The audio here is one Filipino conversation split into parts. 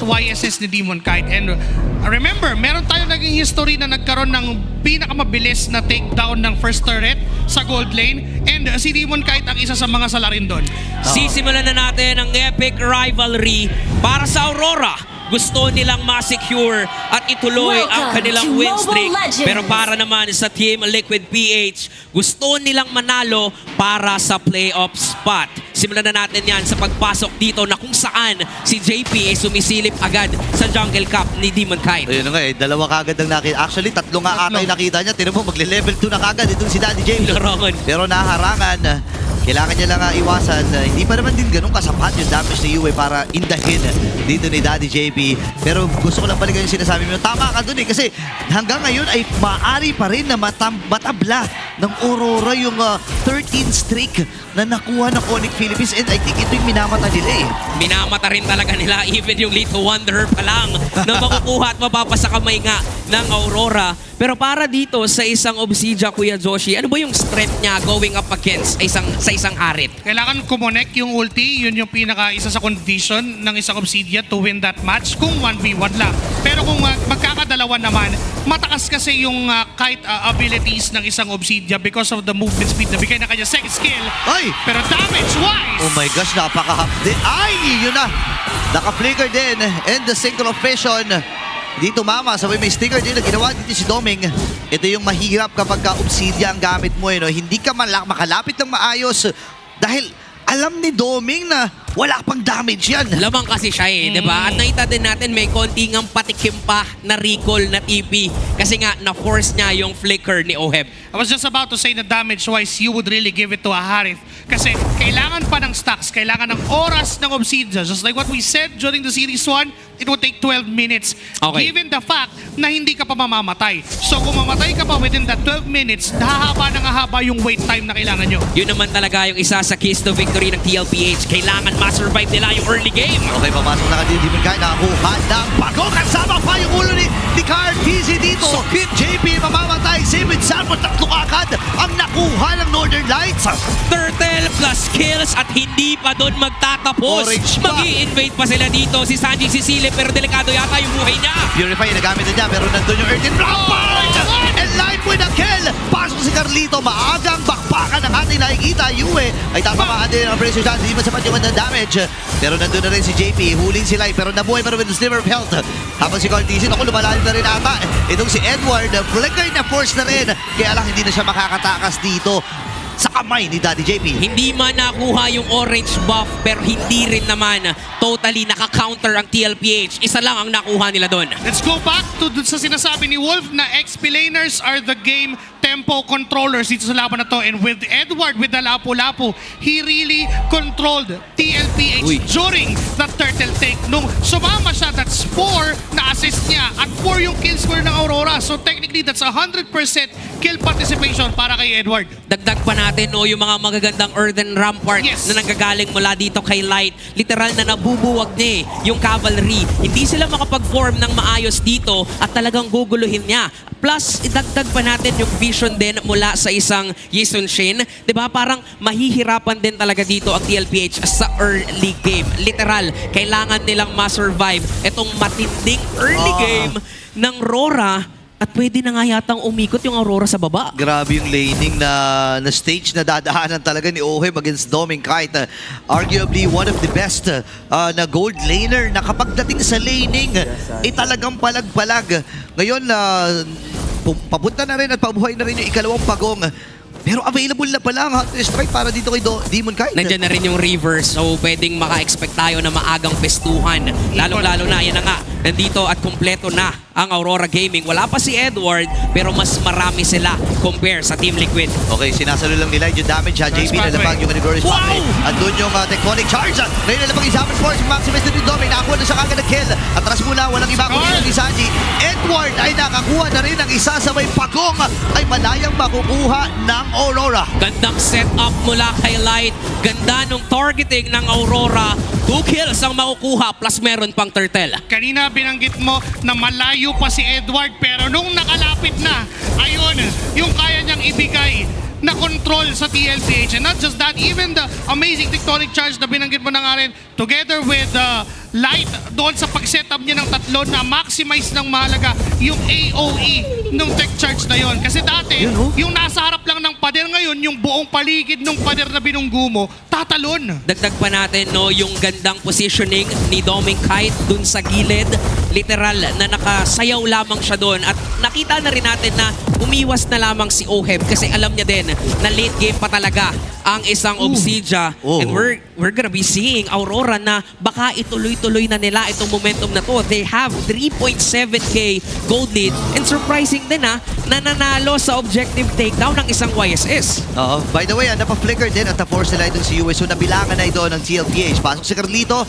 YSS ni Demon Kite. And remember, meron tayo naging history na nagkaroon ng pinakamabilis na takedown ng first turret sa gold lane. And si Demon Kite ang isa sa mga salarin doon. Sisimulan na natin ang epic rivalry para sa Aurora. Gusto nilang ma-secure at ituloy ang kanilang win streak. Pero para naman sa Team Liquid PH, gusto nilang manalo para sa playoff spot. Simulan na natin yan sa pagpasok dito na kung saan si JP ay sumisilip agad sa Jungle Cup ni Demon Kite. Ayun nga dalawa kagad ang nakita. Actually, tatlo nga ata yung nakita niya. Tinan mo, magle-level 2 na kagad itong si Daddy James. Larangan. Pero naharangan. Kailangan niya lang iwasan. Hindi pa naman din ganun kasapat yung damage ni Yue para indahin dito ni Daddy JP. Pero gusto ko lang balikan yung sinasabi mo. Tama ka dun kasi hanggang ngayon ay maaari pa rin na matabla ng Aurora yung 13 streak na nakuha ng Onyx Philippines. And I think ito yung minamata nila Minamata rin talaga nila even yung Little Wanderer pa lang na makukuha at mapapasa kamay nga ng Aurora. Pero para dito sa isang Obsidia, Kuya Joshi, ano ba yung strength niya going up against sa isang Arit? Kailangan kumonek yung ulti. Yun yung isa sa condition ng isang Obsidia to win that match kung 1v1 lang. Pero kung magkakadalawa naman, mataas kasi yung kite abilities ng isang Obsidia because of the movement speed na bigay na kanya second skill. Ay! Pero damage-wise! Oh my gosh, napaka-hapde. Ay! Yun na! Naka-flicker din. And the single of vision. Dito mama, sabay may sticker din na ginawa dito si Doming. Ito yung mahirap kapag Obsidia ang gamit mo. Hindi ka makalapit ng maayos. Dahil alam ni Doming na wala pang damage yan. Lamang kasi siya di ba? At nakita din natin may konti ngang patikim pa na recall na TP. Kasi nga, na-force niya yung flicker ni Oheb. I was just about to say na damage-wise, you would really give it to a Harith. Kasi kailangan pa ng stacks, kailangan ng oras ng Obsidia. Just like what we said during the Series 1, it would take 12 minutes. Okay. Given the fact na hindi ka pa mamamatay. So kung mamatay ka pa within that 12 minutes, hahaba ng hahaba yung wait time na kailangan nyo. Yun naman talaga yung isa sa keys to victory ng TLPH. Kailangan ma-survive nila yung early game. Okay, papasok na ka din. Demon Kite nakakuha ng bago. Kasama pa yung ulo ni Carl Tizzy dito. JP mamamatay. Same with Salmon. Tatlo agad ang nakuha ng Northern Lights. Turtle plus kills at hindi pa doon magtatapos. Orange pa. Mag-i-invade pa sila dito. Si Sanji sisilip pero delikado yata yung buhay niya. Purify, nagamit na niya. Pero nandun yung Earthen Rampart. And line with a kill. Pasok si Carlito. Maagang bakbakan ng ating nakikita. Yue ay tapamaan din ang pressure chance. Hindi masapat yung damage. Pero nandun na rin si JP. Huling sila. Pero nabuhay pa rin with the sliver of health. Habang si Carl Tizzy, ako lumalalim na rin ata. Itong si Edward. Flicker na force na rin. Kaya lang hindi na siya makakatakas dito sa kamay ni Daddy JP. Hindi man nakuha yung orange buff pero hindi rin naman totally naka-counter ang TLPH. Isa lang ang nakuha nila doon. Let's go back to sa sinasabi ni Wolf na XP laners are the game tempo controllers dito sa laban na to. And with Edward, with the lapu-lapu, he really controlled TLPH during the turtle take. Nung sumama siya, that's 4 na assist niya at 4 yung kill score ng Aurora. So technically, that's 100% kill participation para kay Edward. Dagdag pa natin yung mga magagandang Earthen Rampart na nanggagaling mula dito kay Light. Literal na nabubuwag niya yung cavalry. Hindi sila makapag-form ng maayos dito at talagang guguluhin niya. Plus, idagdag pa natin yung vision din mula sa isang Yisun Shin. Diba? Parang mahihirapan din talaga dito ang TLPH sa early game. Literal, kailangan nilang ma-survive itong matinding early game ng Rora. At pwede na nga yatang umikot yung Aurora sa baba. Grabe yung laning na stage na dadaanan talaga ni Oheb against Doming Kite. Arguably one of the best na gold laner na kapag dating sa laning, talagang palag-palag. Ngayon, papunta na rin at pabuhay na rin yung ikalawang pagong. Pero available na pala ang Hunter Strike para dito kay Demon Kite. Nandiyan na rin yung reverse, so pwedeng maka-expect tayo na maagang festuhan. Lalong-lalo na, yan na nga, nandito at kumpleto na ang Aurora Gaming. Wala pa si Edward, pero mas marami sila compare sa Team Liquid. Okay, sinasalo lang nila yung damage ha. JP nalabag yung Anigorious Pathway. Andun yung Tectonic Charge. Ngayon nalabag yung Summon Force. Maximus na rin Doming. Nakakuha na siya kagad ng kill. Atras mula, walang iba kundi ni Sanji. Edward ay nakakuha na rin ang isa sa may pagong ay malayang makukuha ng Aurora. Gandang setup mula kay Light. Ganda nung targeting ng Aurora. 2 kills ang makukuha plus meron pang turtle. Kanina binanggit mo na malayo pa si Edward pero nung nakalapit na, ayun, yung kaya niyang ibigay na control sa TLPH. And not just that, even the amazing Tectonic Charge na binanggit mo na nga rin, together with Light, doon sa pag-setup niya ng tatlo na maximize ng mahalaga yung AOE ng Tech Charge na yon. Kasi dati, yung nasa harap lang ng pader, ngayon, yung buong paligid ng pader na binunggu mo, tatalon. Dagdag pa natin no, yung gandang positioning ni Doming Kite dun sa gilid. Literal na nakasayaw lamang siya doon. At nakita na rin natin na umiwas na lamang si Oheb kasi alam niya din na late game pa talaga ang isang Obsidia. And we're gonna be seeing Aurora na baka ituloy-tuloy na nila itong momentum na to. They have 3.7k gold lead and surprising din na nananalo sa objective takedown ng isang YSS. Oo. By the way, napa-flicker din at na-force nila ito si US. So nabilangan na ito ng TLPH. Pasok si Carlito.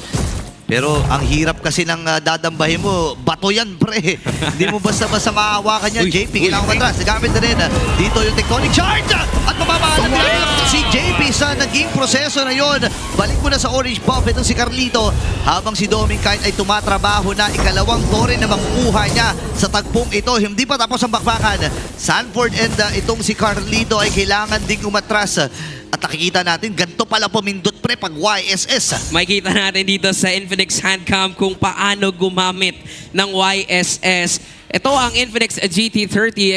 Pero ang hirap kasi ng dadambahin mo, bato yan pre. Hindi mo basta-basta maahawakan yan. JP, kailangan matras. Nagamit na rin dito yung Tectonic Charge. At mababaanan nila si JP sa naging proseso na yon. Balik mo na sa orange buff itong si Carlito. Habang si Doming Kite ay tumatrabaho na ikalawang tore na makukuha niya sa tagpong ito. Hindi pa tapos ang bakbakan. Sanford and itong si Carlito ay kailangan ding umatras. At nakikita natin, ganito pala pumindot pre pag YSS. Makikita natin dito sa Infinix Handcam kung paano gumamit ng YSS. Ito ang Infinix GT30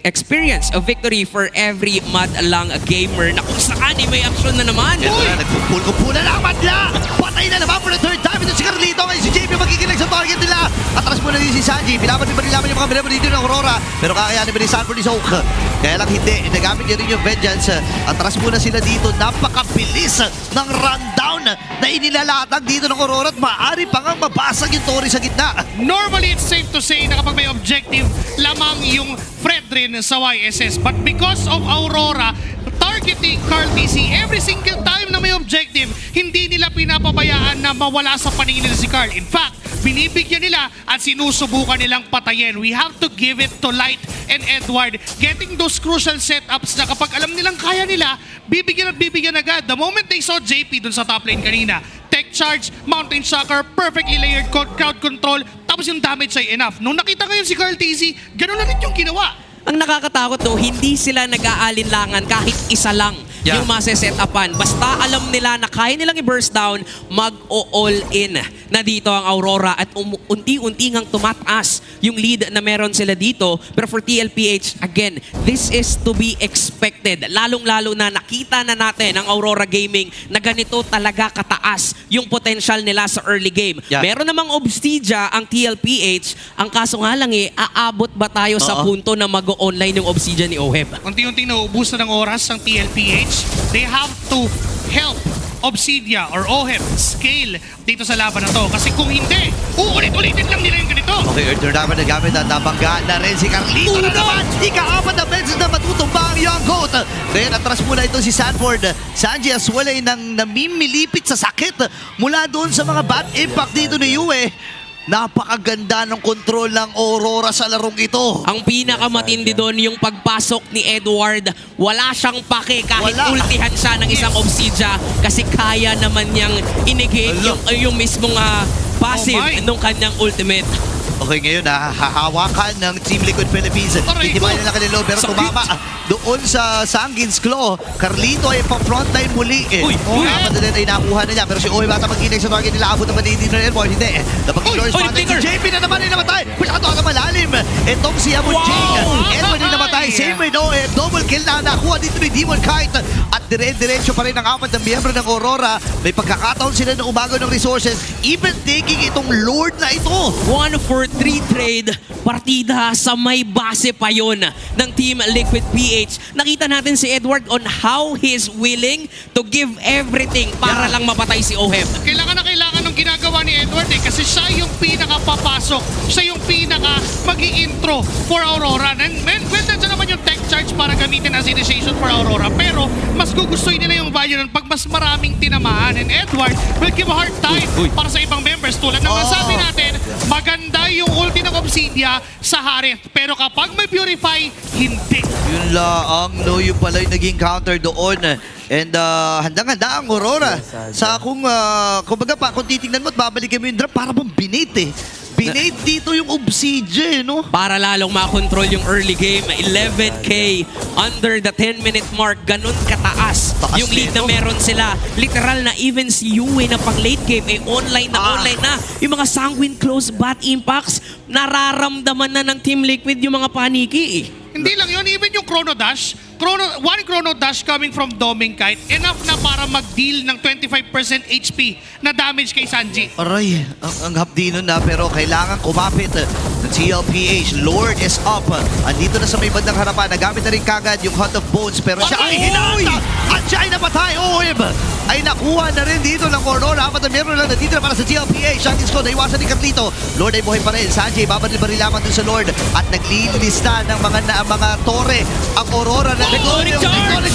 experience of victory for every madlang gamer na kung saan may action na naman. Ito na, nagpupul-kupul na naman na! Patay na naman for the third time. Ito si Carlito, ngayon si JP magkikinig sa target nila. Atras muna din si Sanji. Pinapatid pa rin naman yung mga member dito ng Aurora. Pero kakayanin pa rin Sanford ni Soak. Kaya lang hindi, nagamit niya rin yung Vengeance. Atras muna sila dito. Napakabilis ng rundown na inilalatag dito ng Aurora at maaari pa nga mabasag yung Tori sa gitna. Normally, it's safe to say na kapag may objective, lamang yung Fred rin sa YSS. But because of Aurora targeting Carl TC every single time na may objective, hindi nila pinapabayaan na mawala sa paningin nila si Carl. In fact, binibigyan nila at sinusubukan nilang patayin. We have to give it to Light and Edward. Getting those crucial setups na kapag alam nilang kaya nila, bibigyan at bibigyan agad. The moment they saw JP dun sa top lane kanina, Tech Charge, Mountain Shocker, perfectly layered crowd control, tapos yung damage ay enough. Nung nakita ngayon si Carl TC, gano'n na rin yung ginawa. Ang nakakatakot no, hindi sila nag-aalinlangan kahit isa lang yung maseset-upan. Basta alam nila na kaya nilang i-burst down, mag-all in na dito ang Aurora at unti-unti ngang tumataas yung lead na meron sila dito. Pero for TLPH, again, this is to be expected. Lalong-lalo na nakita na natin ang Aurora Gaming na ganito talaga kataas yung potential nila sa early game. Meron namang Obsidia ang TLPH. Ang kaso nga lang aabot ba tayo sa punto na mag-online yung Obsidia ni Oheb? Unti-unti nauubos na ng oras ng TLPH. They have to help Obsidia or Oheb scale dito sa laban na to. Kasi kung hindi, uulit-ulitin lang nila yung ganito. Okay, Earth naman nagamit at nabangga na rin si Carlito na naman. Ika-apat na beses na matutumba ang Young Goat. Ngayon, atras muna ito si Sanford. Sanji as well ay namimilipit sa sakit mula doon sa mga bad impact dito ni Yue. Napakaganda ng kontrol ng Aurora sa larong ito. Ang pinakamatindi doon yung pagpasok ni Edward. Wala siyang pake kahit ultihan siya ng isang Obsidia kasi kaya naman niyang inigate yung mismong passive nung kanyang ultimate. Okay, ngayon hahawakan ng Team Liquid Philippines. Titibayan nila kanilo pero tumama doon sa Sanguine's Claw. Carlito ay pa-frontline muli Dapat na din ay nakuha na niya. Pero si Owe bata mag-inag sa target nila. Abot naman hindi na Edward. Hindi. Napag-George Pantay si JP na naman ay namatay. Masyado ang malalim. Itong si Amon Jing. Edward ay namatay. Same with Owe. Double kill na nakuha dito ni Demon Kite. At dire-diretso pa rin ang apat ng miyembro ng Aurora. May pagkakataon sila na umago ng resources. Even taking itong Lord na ito. 1-4-3 trade, partida sa may base pa yun ng Team Liquid PH. Nakita natin si Edward on how he's willing to give everything para lang mapatay si Oheb. Kailangan na kailangan ng ginagawa ni Edward kasi siya yung pinaka-papasok. Siya yung pinaka-mag-i-intro for Aurora. And pwede dyan naman yung Tech Charge para gamitin as initiation for Aurora. Pero mas gugustuhin nila yung value nun pag mas maraming tinamaan. And Edward will give a hard time para sa ibang members. Tulad ng nasabi natin, maganda yung ulti ng Obsidia sa Harith. Pero kapag may Purify, hindi. Yun lang, no, yung pala yung naging counter doon. And handang-handa ang Aurora. Sa kung titingnan mo at babalikin mo yung drop, para bang binit Binate dito yung Obsidian, no? Para lalong makontrol yung early game. 11K under the 10-minute mark. Ganun kataas Taas yung lead na nito. meron sila. Literal na even si Yue na pang late game, online na. Yung mga sanguine close bat impacts, nararamdaman na ng Team Liquid yung mga paniki eh. Hindi lang yun, even yung Chrono Dash, one Chrono Dash coming from Doming Kite, enough na para mag-deal ng 25% HP na damage kay Sanji. Aray, ang hapdi nun na, pero kailangan kumapit ng TLPH. Lord is up. Andito na sa may bandang harapan. Nagamit na rin kagad yung Hunt of Bones, pero siya ay hinata at siya ay napatay. OM ay nakuha na rin dito ng Corona. Apat na meron lang natitira para sa TLPH. Shocking Squad, naiwasan ni Carlito. Lord ay buhay pa rin. Sanjay, babaril-baril lamang dun sa Lord at naglilista ng mga tore. Ang Aurora na Iconic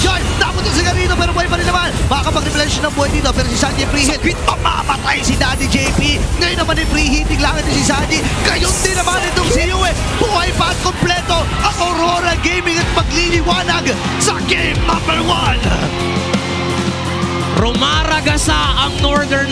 Charge! Dapat yung sigarito pero buhay pa rin naman. Makakapag-replenish ng buhay dito pero si Sanjay free hit. Mamamatay si Daddy JP. Ngayon naman ay free hitting lang ito si Sanjay. Gayon din naman itong si Yue. Buhay pa at kompleto ang Aurora Gaming at magliliwanag sa game number 1. Rumaragasa ang Northern